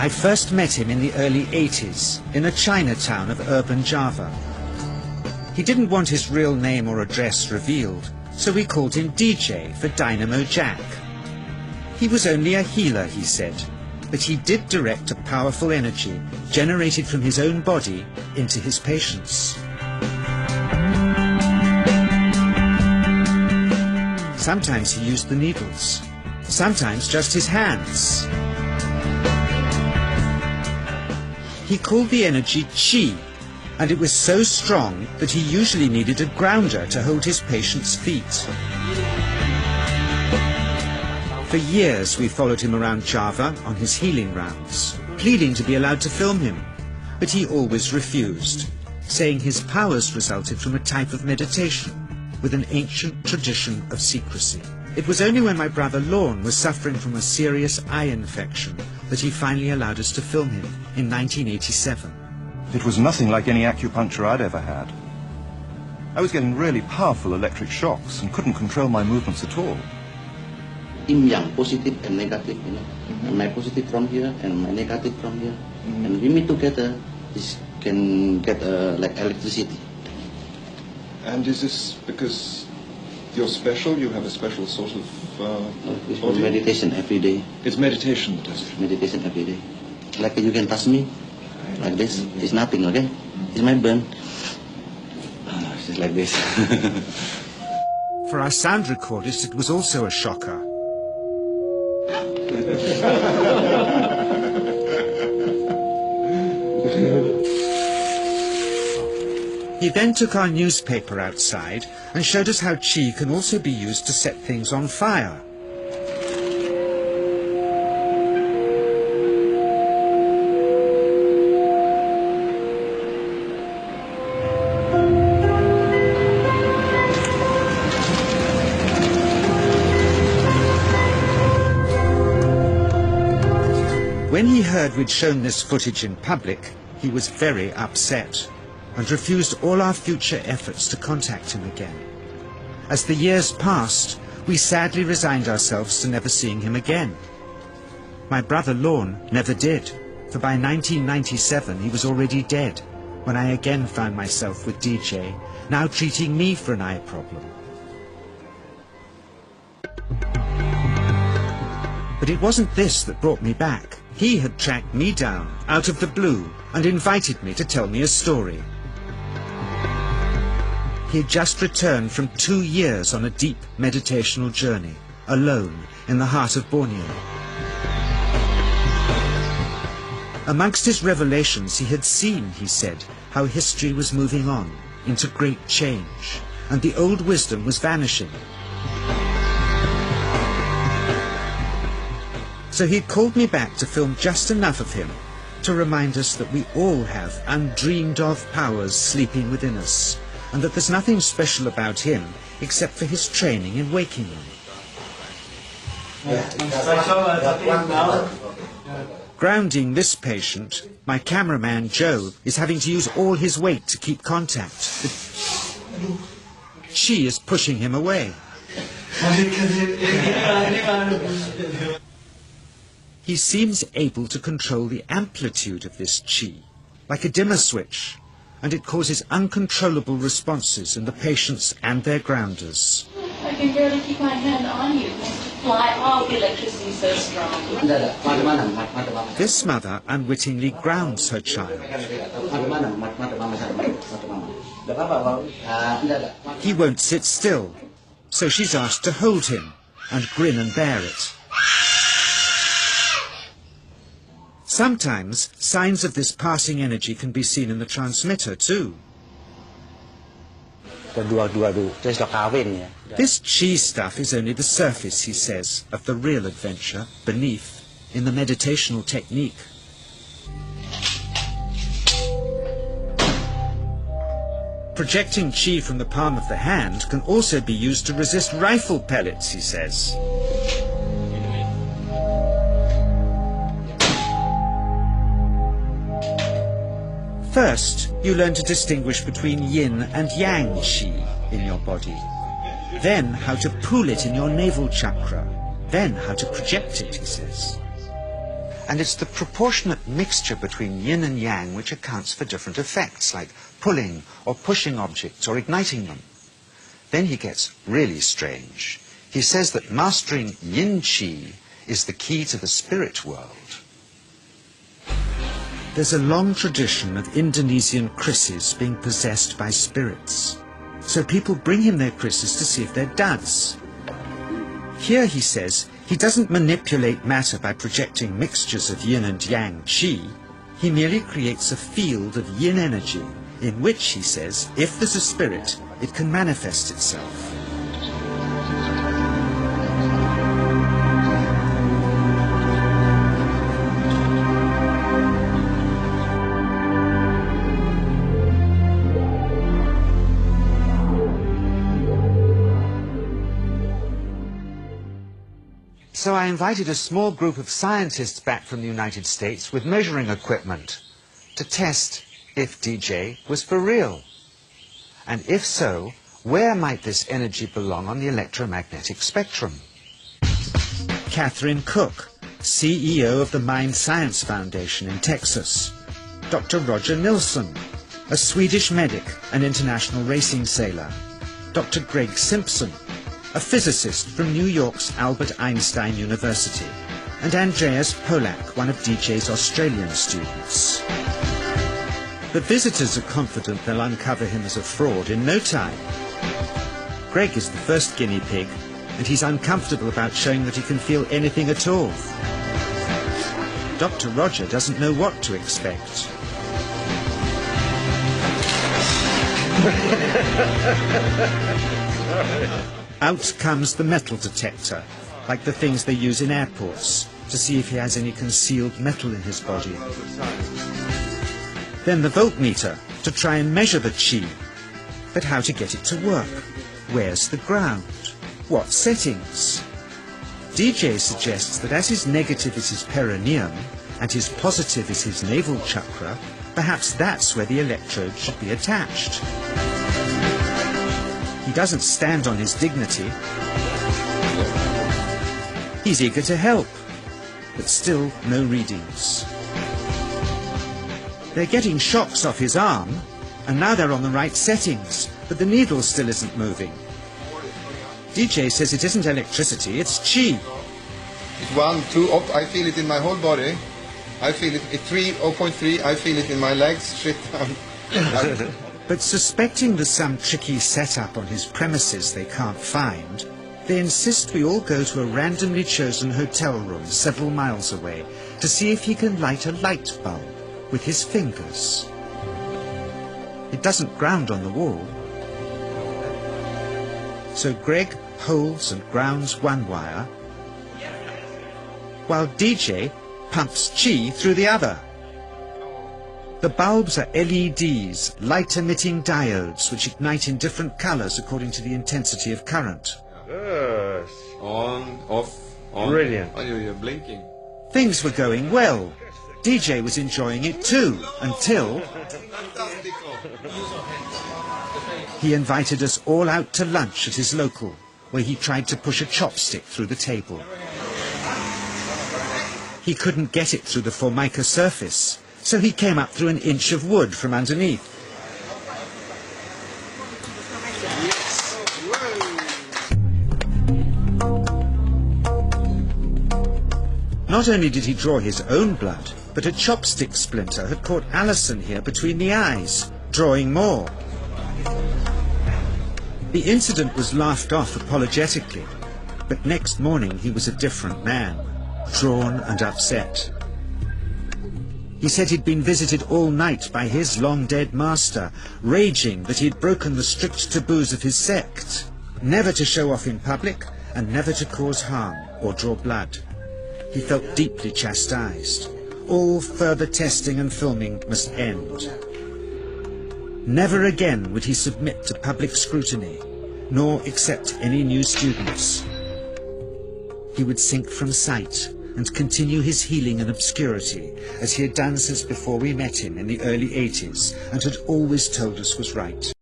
I first met him in the early 80s in a Chinatown of urban Java. He didn't want his real name or address revealed, so we called him DJ for Dynamo Jack. He was only a healer, he said, but he did direct a powerful energy generated from his own body into his patients. Sometimes he used the needles, sometimes just his hands. He called the energy Qi, and it was so strong that he usually needed a grounder to hold his patients' feet. For years we followed him around Java on his healing rounds, pleading to be allowed to film him, but he always refused, saying his powers resulted from a type of meditation with an ancient tradition of secrecy. It was only when my brother Lorne was suffering from a serious eye infection that he finally allowed us to film him in 1987. It was nothing like any acupuncture I'd ever had. I was getting really powerful electric shocks and couldn't control my movements at all. Yin yang, positive and negative, you know. And my positive from here and my negative from here. And we meet together, this can get like electricity. And is this because you're special? You have a special sort of it's meditation every day. It's meditation that does it? Meditation every day. Like you can touch me, like this. It's nothing, okay? It's my burn. It's just like this. For our sound recordist, it was also a shocker. He then took our newspaper outside and showed us how Qi can also be used to set things on fire. When he heard we'd shown this footage in public, he was very upset and refused all our future efforts to contact him again. As the years passed, we sadly resigned ourselves to never seeing him again. My brother Lorne never did, for by 1997 he was already dead, when I again found myself with DJ, now treating me for an eye problem. But it wasn't this that brought me back. He had tracked me down out of the blue and invited me to tell me a story. He had just returned from 2 years on a deep meditational journey, alone in the heart of Borneo. Amongst his revelations, he had seen, he said, how history was moving on into great change, and the old wisdom was vanishing. So he'd called me back to film just enough of him to remind us that we all have undreamed of powers sleeping within us, and that there's nothing special about him except for his training in waking them. Grounding this patient, my cameraman Joe is having to use all his weight to keep contact. She is pushing him away. He seems able to control the amplitude of this Qi, like a dimmer switch, and it causes uncontrollable responses in the patients and their grounders. I can barely keep my hand on you. Fly off, the electricity so strong. This mother unwittingly grounds her child. He won't sit still, so she's asked to hold him and grin and bear it. Sometimes signs of this passing energy can be seen in the transmitter too. This Qi stuff is only the surface, he says, of the real adventure beneath, in the meditational technique. Projecting Qi from the palm of the hand can also be used to resist rifle pellets, he says. First, you learn to distinguish between yin and yang Qi in your body. Then how to pool it in your navel chakra. Then how to project it, he says. And it's the proportionate mixture between yin and yang which accounts for different effects, like pulling or pushing objects or igniting them. Then he gets really strange. He says that mastering yin qi is the key to the spirit world. There's a long tradition of Indonesian krisis being possessed by spirits. So people bring him their krisis to see if they're duds. Here, he says, he doesn't manipulate matter by projecting mixtures of yin and yang qi. He merely creates a field of yin energy in which, he says, if there's a spirit, it can manifest itself. So I invited a small group of scientists back from the United States with measuring equipment to test if DJ was for real. And if so, where might this energy belong on the electromagnetic spectrum? Catherine Cook, CEO of the Mind Science Foundation in Texas. Dr. Roger Nilsson, a Swedish medic and international racing sailor. Dr. Greg Simpson, a physicist from New York's Albert Einstein University, and Andreas Polak, one of DJ's Australian students. The visitors are confident they'll uncover him as a fraud in no time. Greg is the first guinea pig, and he's uncomfortable about showing that he can feel anything at all. Dr. Roger doesn't know what to expect. Out comes the metal detector, like the things they use in airports, to see if he has any concealed metal in his body. Then the voltmeter, to try and measure the qi. But how to get it to work? Where's the ground? What settings? DJ suggests that as his negative is his perineum, and his positive is his navel chakra, perhaps that's where the electrode should be attached. He doesn't stand on his dignity. He's eager to help, but still no readings. They're getting shocks off his arm, and now they're on the right settings, but the needle still isn't moving. DJ says it isn't electricity, it's qi. It's 1, 2, I feel it in my whole body. I feel it at 3, 0.3, I feel it in my legs. Shit. But suspecting there's some tricky setup on his premises they can't find, they insist we all go to a randomly chosen hotel room several miles away to see if he can light a light bulb with his fingers. It doesn't ground on the wall. So Greg holds and grounds one wire, while DJ pumps qi through the other. The bulbs are LEDs, light-emitting diodes, which ignite in different colors according to the intensity of current. Yes. On, off, on. Brilliant. Oh, you're blinking. Things were going well. DJ was enjoying it too, until he invited us all out to lunch at his local, where he tried to push a chopstick through the table. He couldn't get it through the formica surface, so he came up through an inch of wood from underneath. Not only did he draw his own blood, but a chopstick splinter had caught Alison here between the eyes, drawing more. The incident was laughed off apologetically, but next morning he was a different man, drawn and upset. He said he'd been visited all night by his long-dead master, raging that he'd broken the strict taboos of his sect, never to show off in public and never to cause harm or draw blood. He felt deeply chastised. All further testing and filming must end. Never again would he submit to public scrutiny, nor accept any new students. He would sink from sight and continue his healing in obscurity, as he had done since before we met him in the early 80s and had always told us was right.